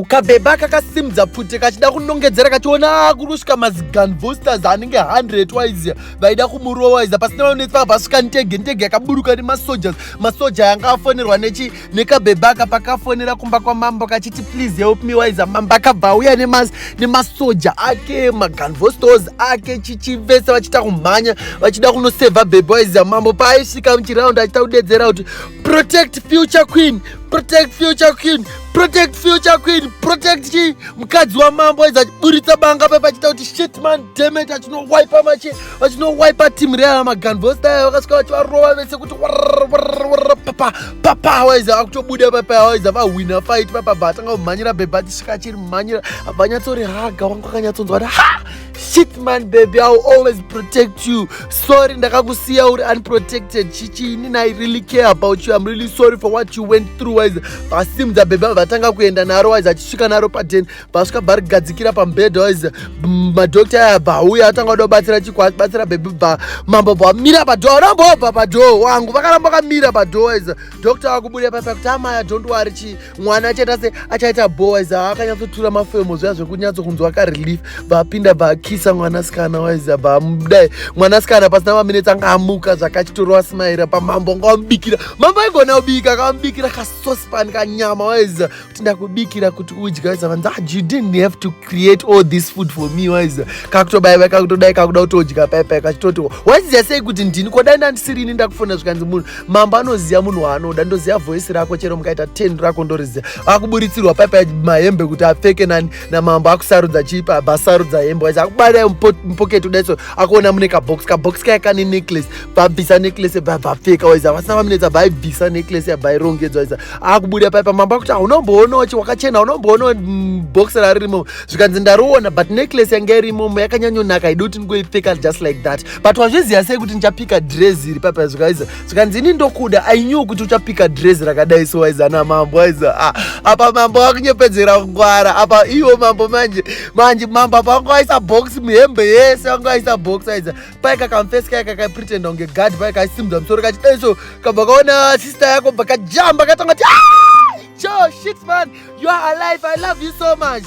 kabhebha kakasimudza pfuti kachida kunongedzera kachiona kurusvika mazigunbusters anenge 100 waiziya vaida kumurova waiziya pasina vanonetsa pasvika ntege yakaburuka nemasoja yanga afonerwa nekabhebha aka pakafonera kumba kwamambo kachiti please help me waiziya mambo akabva auya nemasoja ake magunbusters ake chichivese vachida kumhanya vachida kunosevha bhebha waiziya mambo paaisvika muchiraundi achida kudedzera kuti protect future queen, protect future queen, protect future queen, protect chi mukadzi wamambo waiza achiburitsa banga pepa achita kuti shit man damn it achinowipa team real magunbuster ayo vakasvika vachivarova vese kuti papa waiza akutobuda pepa waiza vahwina fight pepa bhatanga kumhanyira bhebha achisvika achiri mhanyira abanyatsori haga wangu akanyatsonzwa kuti shit man baby, I will always protect you. Sorry ndakakusiya uri unprotected chichini. I really care about you. I'm really sorry for what you went through. Wise pasimudza bhebha vatanga kuenda naro wise achisvika naro padeni pasvika bhari gadzikira pambedha wise madhokta aya bauya atanga kuda kubatsira chikwati batsira bhebha mambo bamira padhoo rambobva padhoo wangu vakaramba vakamira padhoo wise dhokta akubuda papa kuti amaya don't worry mwana achaita se achaita bho wise akanyatsotura mafemo zviya zvekunyatsokunzwa akarelief vapinda vakisa mwanasikana waiza bamudai mwanasikana pasina maminitsi anga amuka zvakachitorwa simaira pamambo ngamubikira mambo aigona kubika akamubikira kasosipani kanyama waiza kuti ndakubikira kuti udya waiza vanzi you didn't have to create all this food for me waiza kakutobaiva kakutodai kakuda kutodya paipai kachitoti waiziya sei kuti ndini kodai ndandisirini ndakufunda zvikanzi munhu mambo anoziya munhu waanoda ndoziya voisi rako chero mukaita 10 rako ndoriziya akuburitsirwa paipai mahembe kuti apfeke nani namambo akusarudza chipa basarudza hembe waiza akubada mupoketi udaiso akuona mune kabox kaya kane necklace vabvisa necklace vapfeka waiza vasina vaminetsa vaibvisa necklace vairongedzwa waiza akubuda paipa mambo akuti unomboonawo wakachena unomboonawo box raririmo zvikanzi ndariona but necklace yanga irimomo yakanyanyonaka I don't ngoipfeka just like that but wazviziya sei kuti ndichapika dress iri paipa zvikaiza zvikanzi ini ndokuda I knew kuti uchapika dress rakadai so waiza namambo waiza apa mambo akunyepedzera kungwara apa iwo mambo manje mambo apa angoaisa box muhembe yese angoaisa box waiza pai kakamfesi kaya kakapretenda kunge gadi pai kaisimudza musoro kachidai so kabva kaona sister yako bva kajamba katanga kuti shit man, you are alive, I love you so much.